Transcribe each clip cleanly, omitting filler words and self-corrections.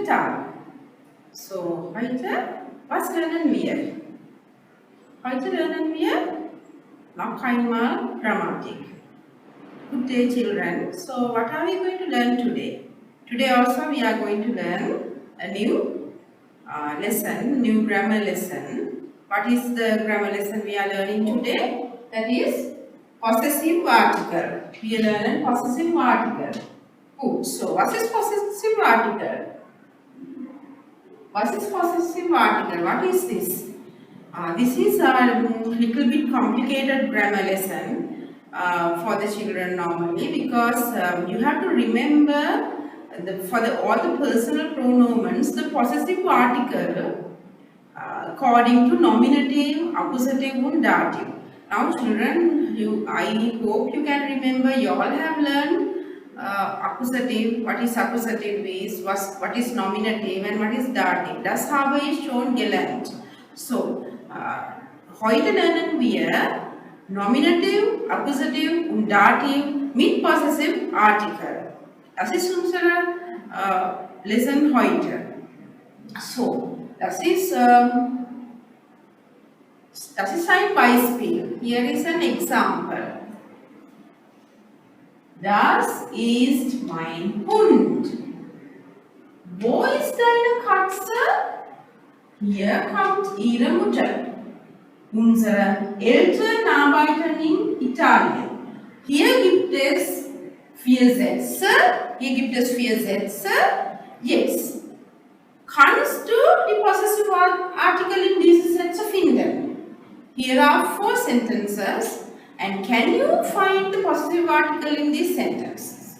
Tag. So, heute, was lernen wir? Heute lernen wir noch einmal Grammatik. Good day, children. So, what are we going to learn today? Today also we are going to learn a new lesson, new grammar lesson. What is the grammar lesson we are learning today? That is possessive article. We are learning possessive article. Good. So, what is possessive article? What is possessive article? What is this? This is a little bit complicated grammar lesson for the children normally, because you have to remember all the personal pronomens, the possessive article according to nominative, accusative and dative. Now children, I hope you can remember, you all have learned accusative, what is accusative is, what is nominative and what is dative. Das habe ich schon gelernt. So, heute lernen wir nominative, accusative und dative mit possessive Artikel. Das ist unsere Lesson heute. So, das ist ein Beispiel. Here is an example. Das ist mein Hund. Wo ist deine Katze? Hier kommt ihre Mutter. Unsere Eltern arbeiten in Italien. Hier gibt es 4 Sätze. Jetzt kannst du die possessive Artikel in diese Sätze finden. Here are 4 sentences. And can you find the possessive article in these sentences?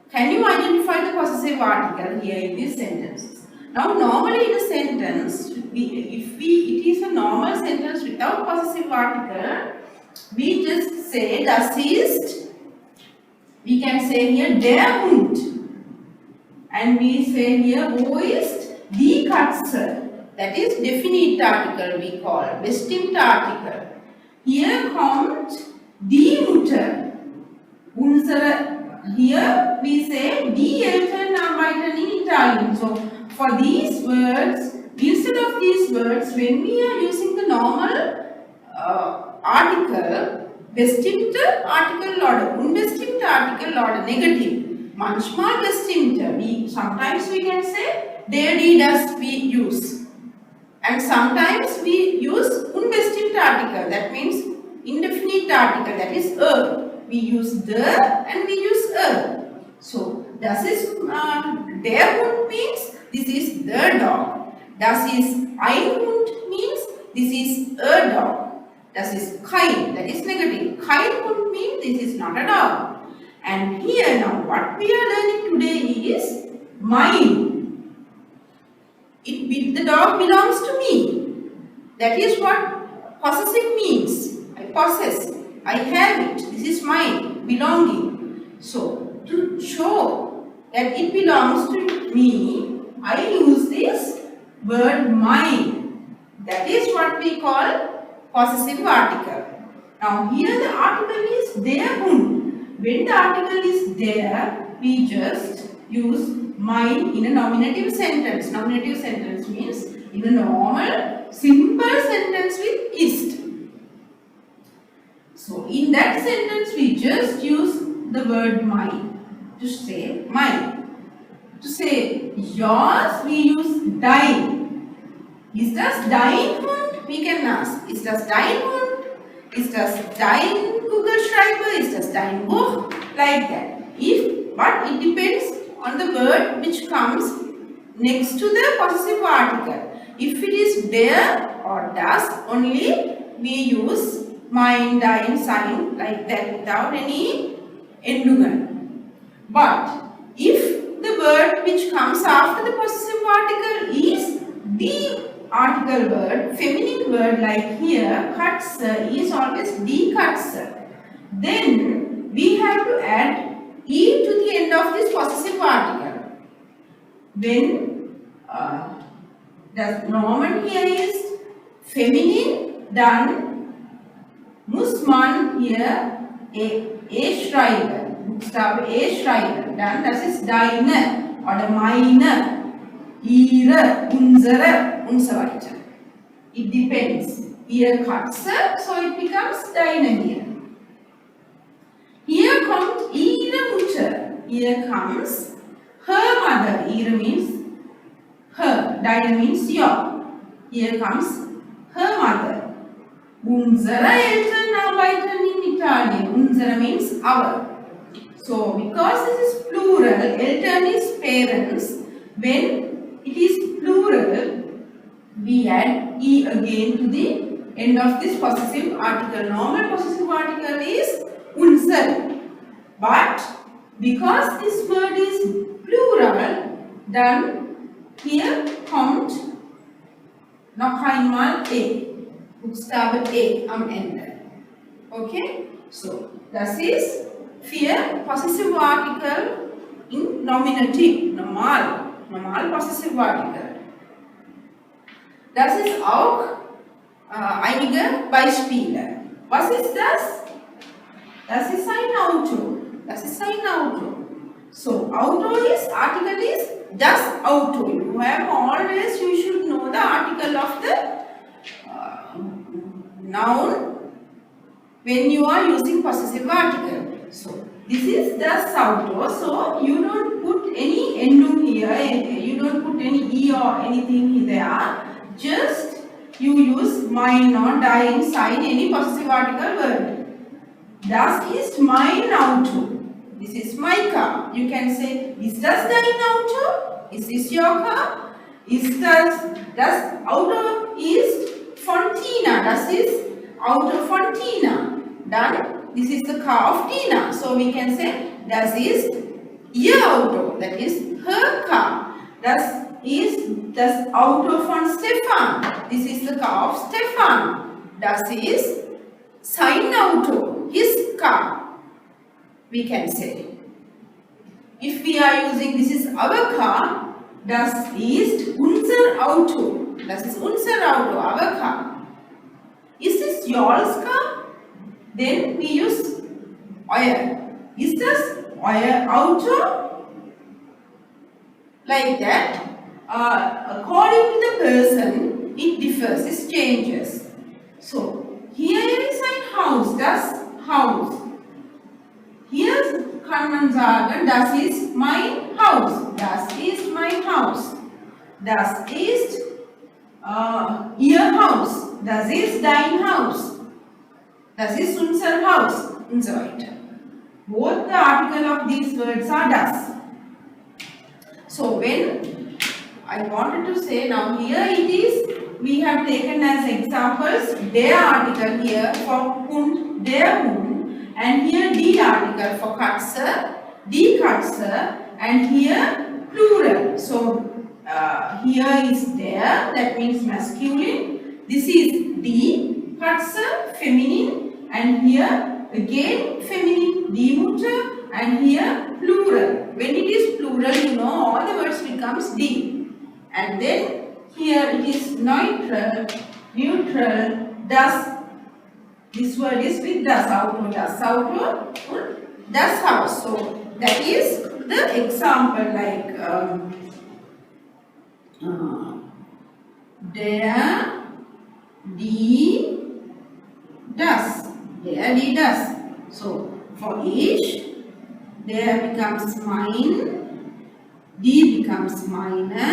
Can you identify the possessive article here in these sentences? Now, normally in a sentence, if it is a normal sentence without possessive article, we just say das ist. We can say here der Hund, and we say here wo ist die Katze. That is definite article we call, bestimmte Artikel. Hier kommt die Mutter. Here we say die Eltern arbeiten in Italien. So for these words, instead of these words, when we are using the normal article, bestimmte Artikel order, unbestimmte Artikel order, negative. Manchmal bestimmte. Sometimes we can say der, die, das we use. And sometimes we use unbestimmte Artikel, that means indefinite article, that is We use the and we use So, das ist der Hund means this is the dog. Das ist ein Hund means this is a dog. Das ist kein, that is negative. Kein Hund means this is not a dog. And here now what we are learning today is mine. The dog belongs to me. That is what possessive means. I possess. I have it. This is mine. Belonging. So, to show that it belongs to me, I use this word mine. That is what we call possessive article. Now, here the article is their Hund. When the article is there, we just use mine in a nominative sentence. Nominative sentence means in a normal, simple sentence with ist. So, in that sentence, we just use the word mine to say mine. To say yours, we use dein. Ist das dein Hund? We can ask. Ist das dein Hund? Ist das dein Kugelschreiber? Ist das dein Buch? Like that. But it depends on the word which comes next to the possessive article. If it is der or das only, we use mine, dein, sein, like that without any Endungen. But if the word which comes after the possessive article is the article word, feminine word like here, Katze is always die Katze, then we have to add E to the end of this possessive article. When the noun here is feminine, dann muss man hier schreiben. Buchstabe E schreiben. Dann das ist deine oder meine. ihre, unsere. It depends. Hier Katze, so it becomes deine here. Here comes ihre Mutter. Here comes her mother. Ihre means her. Deine means your. Here comes her mother. Unsere Eltern arbeiten in Italien. Unsere means our. So, because this is plural, Eltern is parents. When it is plural, we add E again to the end of this possessive article. Normal possessive article is unsere. But because this word is plural, then here kommt noch einmal A. Buchstabe A am Ende. Okay? So, das ist für possessive article in Nominativ. Normal possessive article. Das ist auch einige Beispiele. Was ist das? Das ist ein Auto. Das ist ein Auto. So, Auto is, article is das Auto. You should know the article of the noun when you are using possessive article. So, this is das Auto. So, you don't put any endung here. You don't put any E or anything there. Just you use mein or dein, sein, any possessive article word. Das ist mein Auto. This is my car. You can say, ist das dein Auto? Is this your car? Ist das Auto ist von Tina. Das ist Auto von Tina. Dann, this is the car of Tina. So we can say, das ist ihr Auto. That is her car. Das ist das Auto von Stefan. This is the car of Stefan. Das ist sein Auto, his car. We can say. If we are using this is our car, das ist unser Auto. Das ist unser Auto, our car. Is this yours car? Then we use euer. Is this euer Auto? Like that. According to the person, it differs, it changes. So, here is ein Haus, das Haus. Hier kann man sagen, das ist mein Haus. Das ist mein Haus. Das ist ihr Haus. Das ist dein Haus. Das ist unser Haus und so weiter. Both the article of these words are das. So when I wanted to say now here it is, we have taken as examples der article here for Hund, der Hund, and here die article for Katze, die Katze, and here plural. So here is der, that means masculine. This is die Katze, feminine, and here again feminine, die Mutter, and here plural. When it is plural, you know all the words becomes die. And then here it is neutral, das. This word is with das Auto, das Haus. So that is the example like der, die, das. Der, die, das. So for each, der becomes mein, die becomes meine,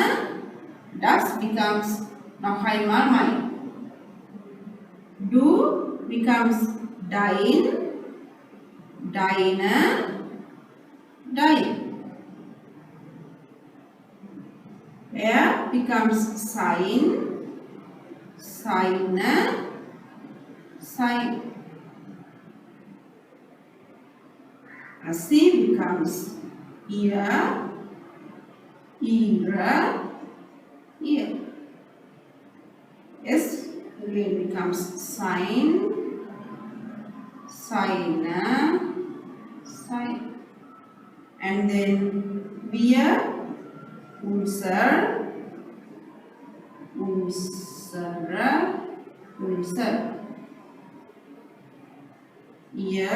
das becomes noch einmal mein. Du becomes dein, deine, dein. Er becomes sein, seine, sein. Sie becomes ihr, ihre, ihr. Es again becomes sein, seine, sein. And then wir, unser, unsere, unser. Ihr,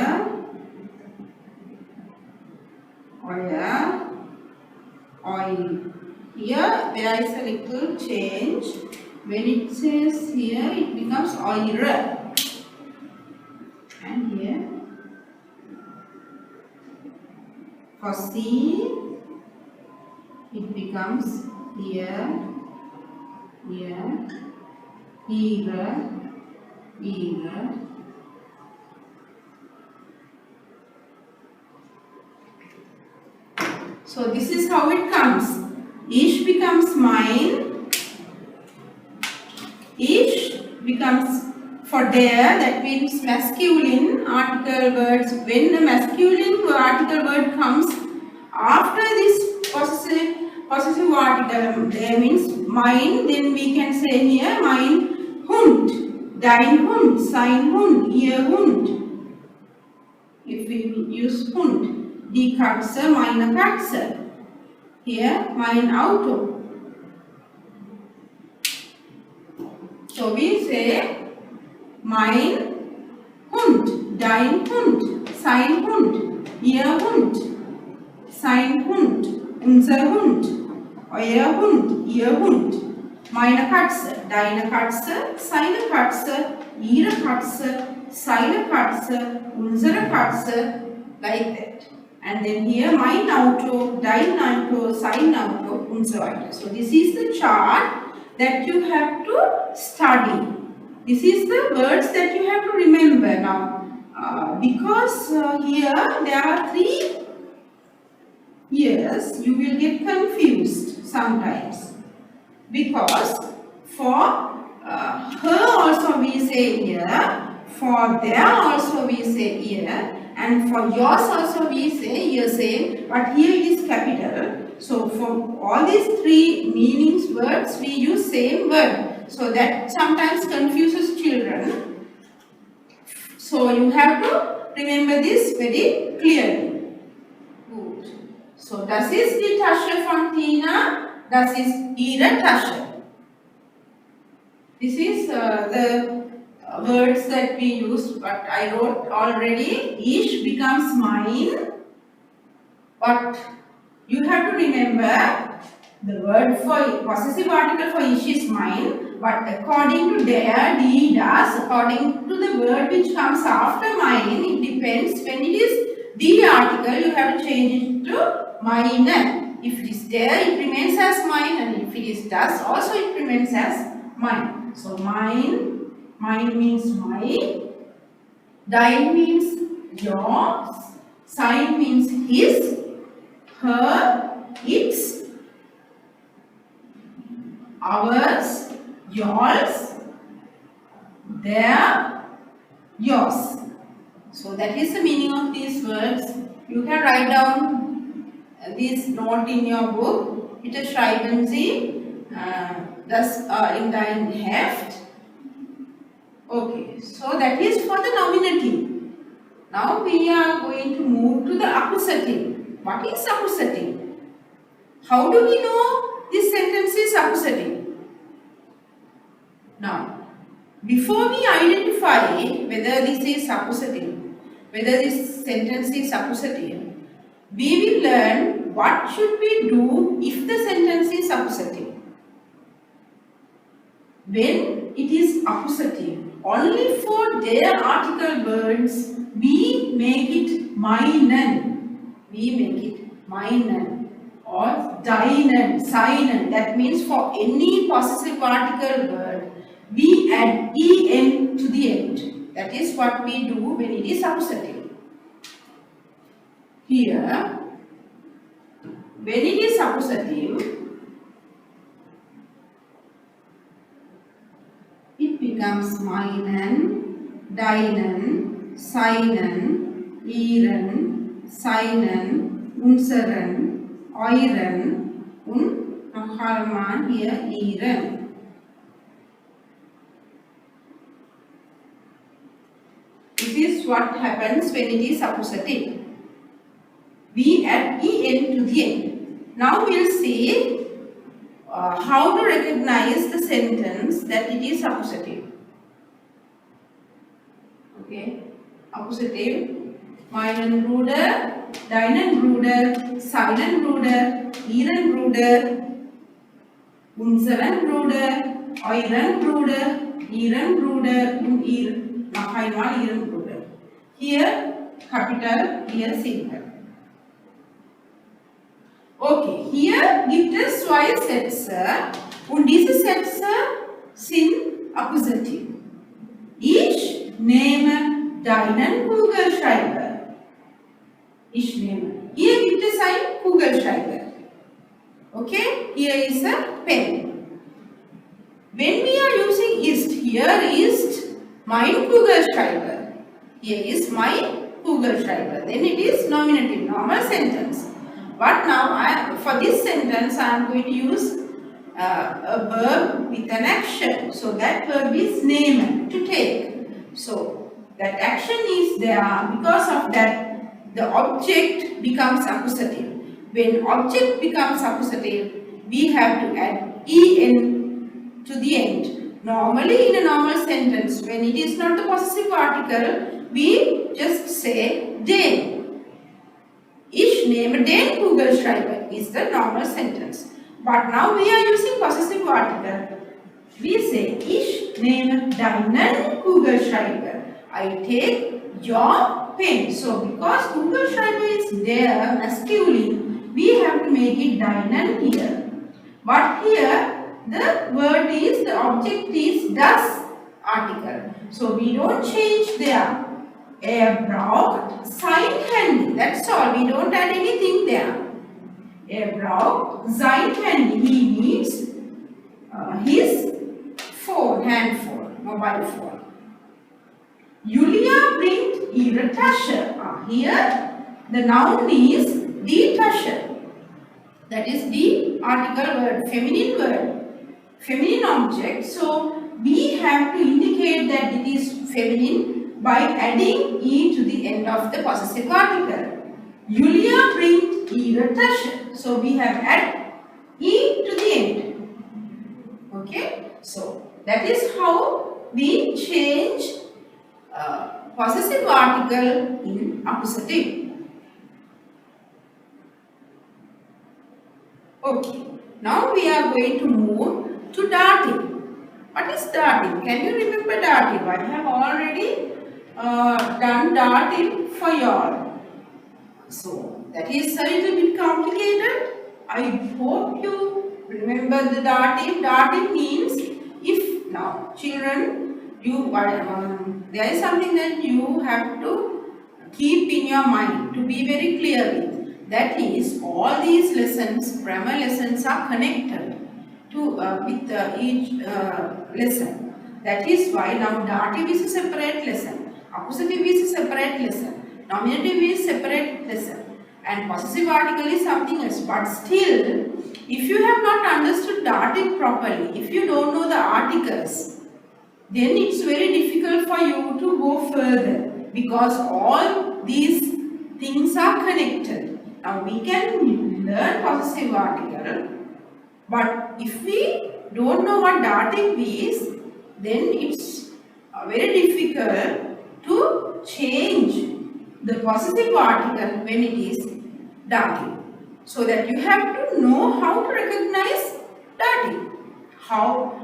euer, Here there is a little change. When it says here, it becomes eure. And here for C, it becomes here, here, ere, ere. So this is how it comes. Ich becomes mine. Ich becomes for there, that means masculine article words. When the masculine article word comes after this possessive article, there means mine, then we can say here mein Hund, dein Hund, sein Hund, ihr Hund. If we use Hund, die Katze, meine Katze. Here, mein Auto. So we say mein Hund, dein Hund, sein Hund, ihr Hund, sein Hund, unser Hund, euer Hund, ihr Hund, meine Katze, deine Katze, seine Katze, ihre Katze, seine Katze, unsere Katze, like that. And then here mein Auto, dein Auto, sein Auto und so weiter. So this is the chart that you have to study. This is the words that you have to remember now. Because here there are 3 years, you will get confused sometimes. Because for her also we say here, for there also we say here, and for yours also we say here same, but here it is capital. So for all these 3 meanings words we use same word. So that sometimes confuses children. So you have to remember this very clearly. Good. So das ist die Tasche von Tina, das ist ihre Tasche. This is the words that we use, but I wrote already. Ich becomes mine, but you have to remember the word for possessive article for ich is mine, but according to der, die, das, according to the word which comes after mine, it depends. When it is the article, you have to change it to mine. If it is there, it remains as mine, and if it is das, also it remains as mine. So mine, mine means my, dein means yours, sein means his, her, its, ours, yours, their, yours. So that is the meaning of these words. You can write down this note in your book. Bitte schreiben Sie das in dein Heft. Okay, so that is for the nominative. Now we are going to move to the accusative. What is accusative? How do we know this sentence is accusative? Now, before we identify whether this is accusative, whether this sentence is accusative, we will learn what should we do if the sentence is accusative. When it is accusative, only for their article words, we make it meinen. We make it meinen or deinen, seinen. That means for any possessive article word, we add en to the end. That is what we do when it is accusative. Here, when it is accusative, it becomes meinen, deinen, seinen, ihren, seinen, unseren, euren und noch einmal hier ihren. This is what happens when it is accusative. We add en to the end. Now we will see how to recognize the sentence that it is accusative. Okay, accusative. Meinen Bruder, deinen Bruder, seinen Bruder, ihren Bruder, Unseren Bruder, euren Bruder, ihren Bruder, und ihr, noch einmal ihren Bruder. Hier Kapital, hier Simple. Okay, hier gibt es zwei Sätze und diese Sätze sind Akkusativ. Ich nehme deinen Kugelschreiber. Ich nehme. Hier gibt es einen Kugelschreiber. Okay, here is a pen. When we are using ist, here is mein Kugelschreiber. Here is my Kugelschreiber. Then it is nominative, normal sentence. But now for this sentence I am going to use a verb with an action. So that verb is nehmen, to take. So that action is there. Because of that, the object becomes accusative. When object becomes accusative, we have to add en to the end. Normally in a normal sentence, when it is not the possessive article, we just say den. Ich nehme den Kugelschreiber is the normal sentence. But now we are using possessive article. We say ich nehme deinen Kugelschreiber. I take your pen. So because Kugelschreiber is there masculine, we have to make it deinen here. But here the word is, the object is das article. So we don't change there. Er braucht sein Handy. That's all. We don't add anything there. Er braucht sein Handy. He needs his phone, handphone, mobile phone. Julia bringt ihre Tasche. Here the noun is die Tasche. That is the article word, feminine object. So we have to indicate that it is feminine by adding e to the end of the possessive article. Julia bringt ihre Tasche. So we have add e to the end. Okay. So that is how we change possessive article in accusative. Okay. Now we are going to move to dative. What is dative? Can you remember dative? I have already done dative for you all. So that is a little bit complicated. I hope you remember the dative. Dative means if now children, there is something that you have to keep in your mind to be very clear with. That is, all these lessons, grammar lessons, are connected to with each lesson. That is why now dative is a separate lesson, accusative is a separate lesson, nominative is a separate lesson, and possessive article is something else. But still, if you have not understood dative properly, if you don't know the articles, then it's very difficult for you to go further, because all these things are connected. Now we can learn possessive article, but if we don't know what dative is, then it's very difficult to change the possessive article when it is dative. So that you have to know how to recognize dative. How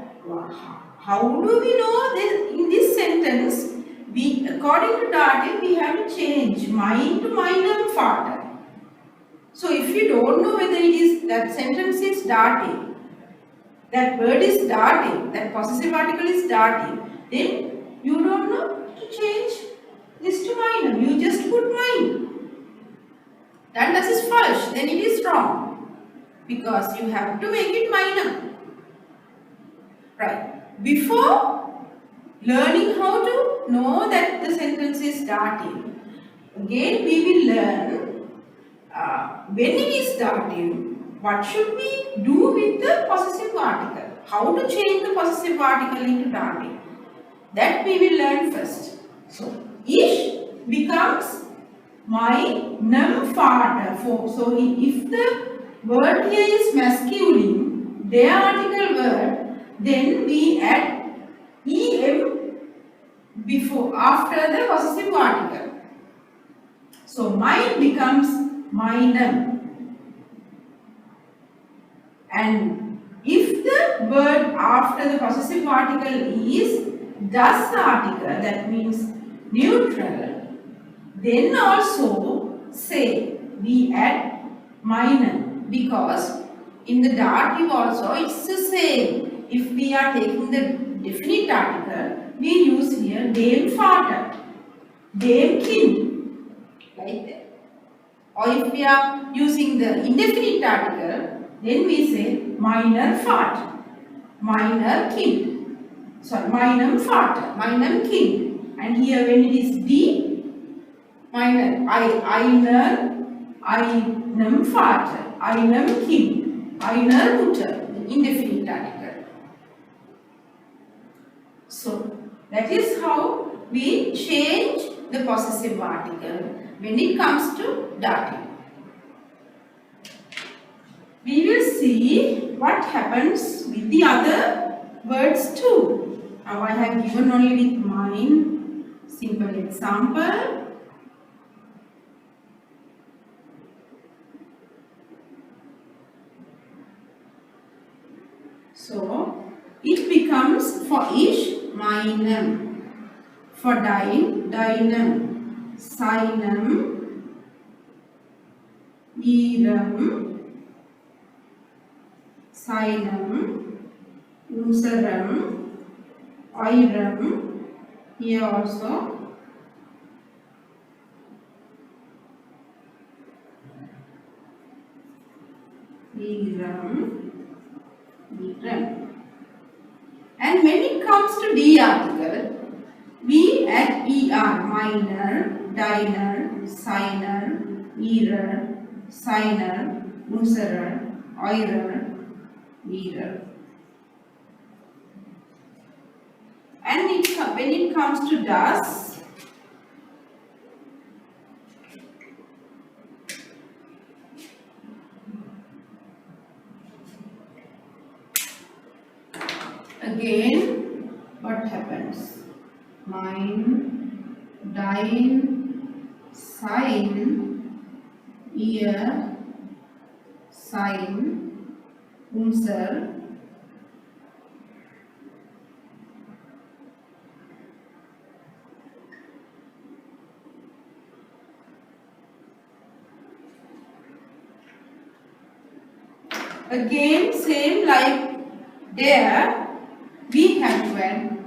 do we know that in this sentence, according to dative, we have to change mein to meinem Vater. So if you don't know whether it is that sentence is dative, that word is dative, that possessive article is dative, then you don't know to change this to meinem. You just put mein. Then das ist falsch. Then it is wrong, because you have to make it meinem. Right. Before learning how to know that the sentence is dative, again we will learn when it is dative, what should we do with the possessive article? How to change the possessive article into dative? That we will learn first. So, ich becomes meinem Vater. So, if the word here is masculine, their article word, then we add em after the possessive article. So, mein becomes meinem. And if the word after the possessive article is das article, that means neutral, then also say we add minor, because in the dative also it's the same. If we are taking the definite article, we use here dem vater, dem kind, like that. Or if we are using the indefinite article, then we say meiner vater, meiner kind, sorry, meinem vater, meinem kind. And here when it is die, meiner, einem vater, einem kind, einer Mutter, the indefinite article. So that is how we change the possessive article when it comes to dative. We will see what happens with the other words too. Now I have given only with mine simple example. So it becomes for each meinem, for deinem, seinem, ihrem, seinem, unserem, eurem, here also, ihrem, ihrem. And when it comes to D article, we add er, meiner, deiner, seiner, ihrer, seiner, unserer, eurer, ihrer. And when it comes to das, again, what happens? Mein, dein, sein, ihr, sein, unser, again same like there, we have to add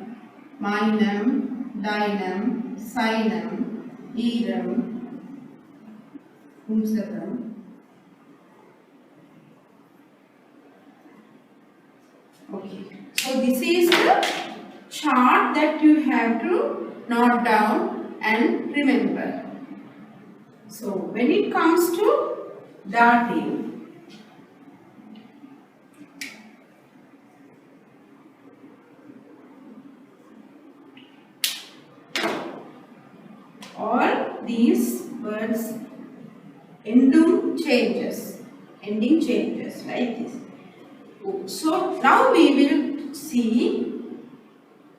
meinem, deinem, seinem, ihrem, unserem. Okay, so this is the chart that you have to note down and remember. So when it comes to dative, all these words ending changes like this. So now we will see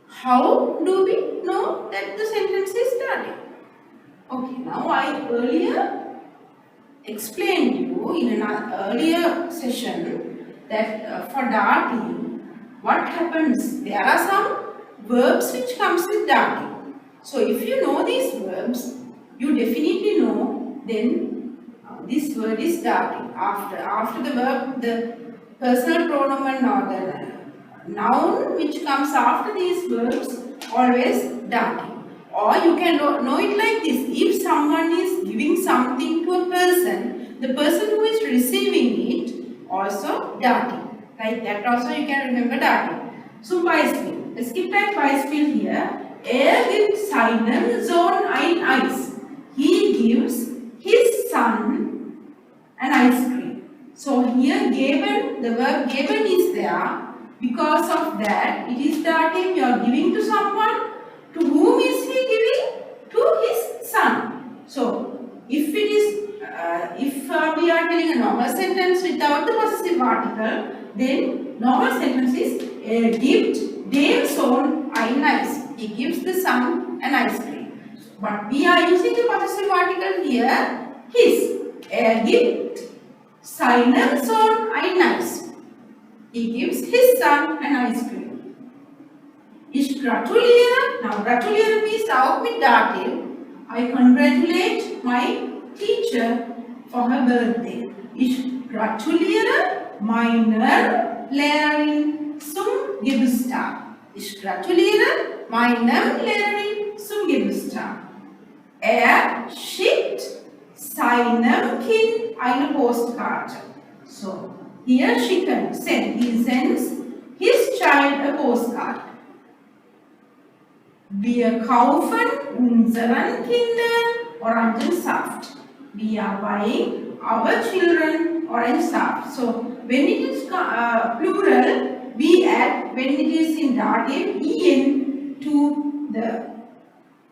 how do we know that the sentence is dative. Okay, now I earlier explained you in an earlier session that for dative, what happens? There are some verbs which comes with dative. So if you know these verbs, you definitely know then this word is dative. After the verb, the personal pronoun or the noun which comes after these verbs, always dative. Or you can know it like this: if someone is giving something to a person, the person who is receiving it also dative. Like that also you can remember dative. So Beispiel. Let's keep that Beispiel here. Gibt seinem Sohn ein Eis. He gives his son an ice cream. So here given, the verb given is there. Because of that, it is dative. You are giving to someone. To whom is he giving? To his son. So if it is, if we are telling a normal sentence without the possessive article, then normal sentence is gibt dem Sohn ein Eis. He gives the son an ice cream. But we are using the possessive article here, his. Gibt seinem Sohn ein Eis. He gives his son an ice cream. Ich gratuliere. Now gratuliere means auch mit Dativ. I congratulate my teacher for her birthday. Ich gratuliere meiner Lehrerin zum Geburtstag. Ich gratuliere meiner Lehrerin zum Geburtstag. Er schickt seinem Kind eine Postkarte. So, here schicken, send. He sends his child a postcard. Wir kaufen unseren Kindern Orangensaft. We are buying our children orange saft. So, when it is plural, we add, when it is in dative, en to the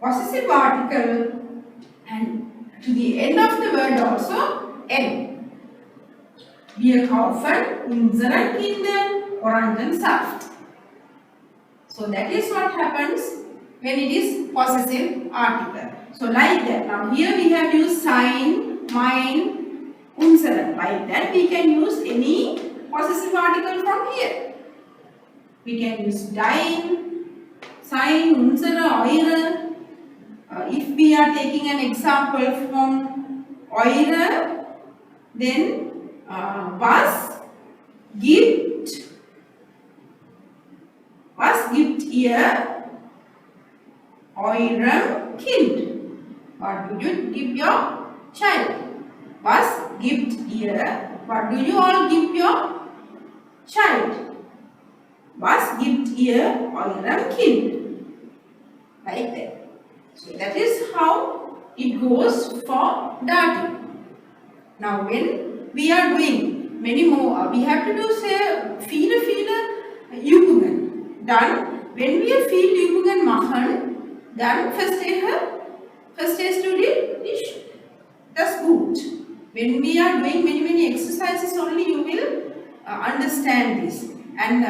possessive article and to the end of the word also n. Wir kaufen unseren Kindern Orangensaft. So that is what happens when it is possessive article. So like that. Now here we have used sein, mein, unseren. Like that we can use any possessive article from here. We can use dein, sein, unsere, eure. If we are taking an example from eure, then was gibt ihr eurem Kind? What do you give your child? Was gibt ihr? What do you all give your child? Was gibt ihr eurem Kind? Like that. So that is how it goes for dative. Now when we are doing many more, we have to do say viele Übungen. Dann, wenn wir viel Übungen machen, dann verstehst du das gut. When we are doing many exercises only, you will understand this. And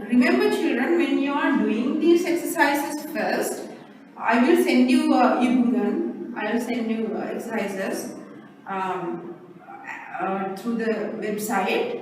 remember children, when you are doing these exercises first, I will send you Übungen. I will send you exercises through the website.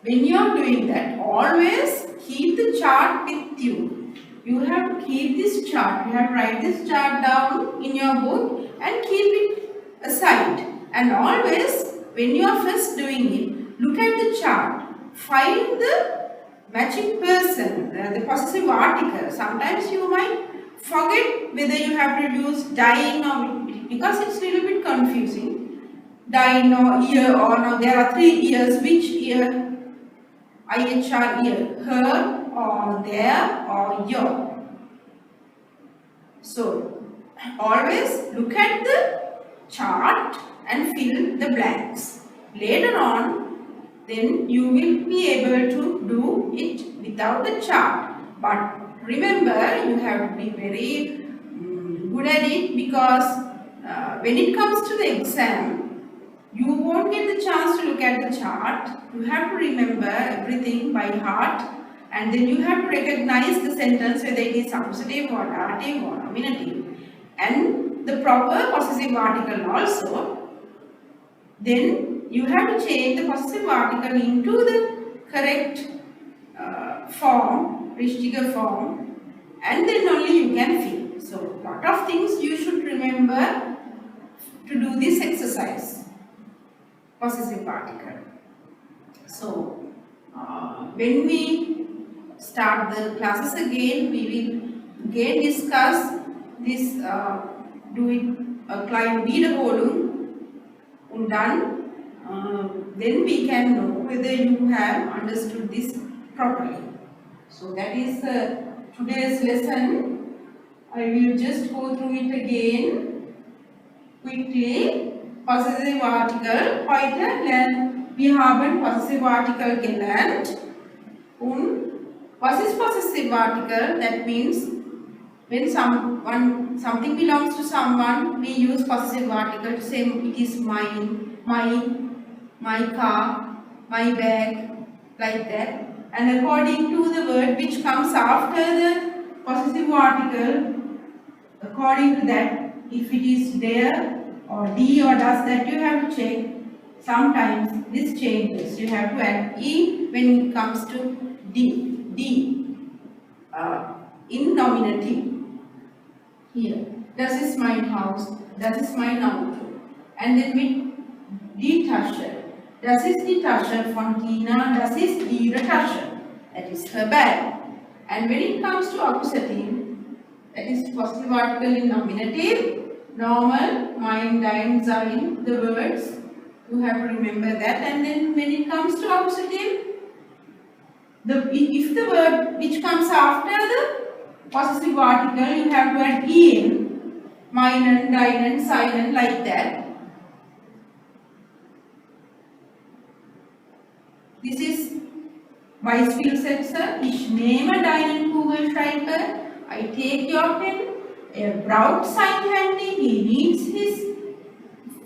When you are doing that, always keep the chart with you. You have to keep this chart. You have to write this chart down in your book and keep it aside. And always, when you are first doing it, look at the chart. Find the matching person, the possessive article. Sometimes you might forget whether you have to use dein or, because it's a little bit confusing. Dein or ear, or now there are 3 ears. Which ear? IHR ear. Her or their or your. So always look at the chart and fill the blanks. Later on, then you will be able to do it without the chart. But remember, you have to be very good at it, because when it comes to the exam, you won't get the chance to look at the chart. You have to remember everything by heart, and then you have to recognize the sentence whether it is substantive or dative or nominative, and the proper possessive article also. Then you have to change the possessive article into the correct form, richtiger form, and then only you can fill. So, lot of things you should remember to do this exercise. Possessive article. So, when we start the classes again, we will again discuss this, do it, kleine Wiederholung, und then we can know whether you have understood this properly. So that is today's lesson. I will just go through it again quickly. Possessive Artikel. Heute wir haben Possessive Artikel gelernt. Und was is Possessive Article? That means when something belongs to someone, we use Possessive Article to say it is mine, my car, my bag, like that. And according to the word which comes after the Possessive Article, according to that, if it is there or D or does, that you have to check. sometimes this changes. You have to add E when it comes to D. D in nominative. Here, das ist mein Haus, das ist mein Auto. And then with die Tasche. Das ist die Tasche von Tina, das ist ihre Tasche. That is her bag. And when it comes to accusative, that is possessive article in nominative, normal, mein, dein, sein, the words. You have to remember that. And then when it comes to accusative, if the word which comes after the possessive article, you have to add en, meinen, deinen, seinen, like that. This is Beispielsätze. Ich nehme deinen Kugelschreiber. I take your pen. Er braucht sein Handy. He needs his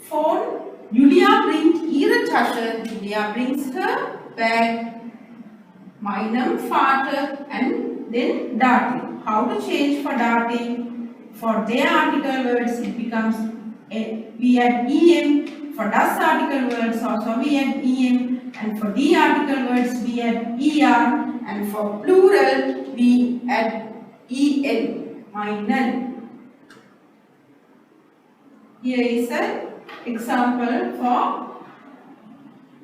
phone. Julia bringt ihre Tasche. Julia brings her bag. Meinem Vater, and then Dative. How to change for Dative? For their article words, it becomes we add em. For das article words also we add em, and for the article words we add er, and for plural we add en. Meinen. Here is an example for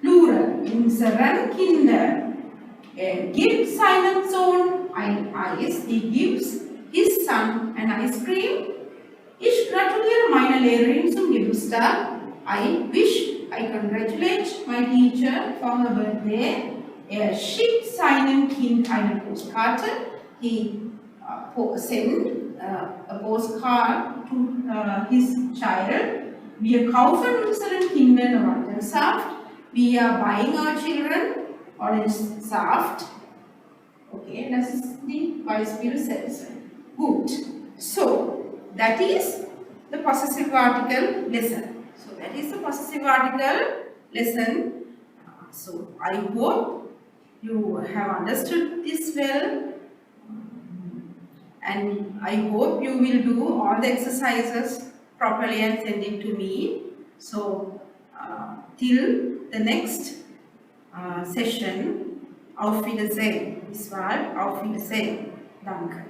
plural. Unseren Kinder. Er gibt seinem Sohn ein Eis, he gives his son an ice cream. Ich gratuliere meiner Lehrerin zum Geburtstag. I congratulate my teacher for her birthday. Er schickt seinem Kind eine Postkarte. He sent a postcard to his child. Wir kaufen unseren Kindern Orangensaft. We are buying our children orange saft. Okay, das ist die Beispielsätze. Gut. So, that is the possessive article lesson. So, that is the possessive article lesson. So, I hope you have understood this well. And I hope you will do all the exercises properly and send it to me. So, till the next Session. Auf Wiedersehen. Bis bald. Auf Wiedersehen. Danke.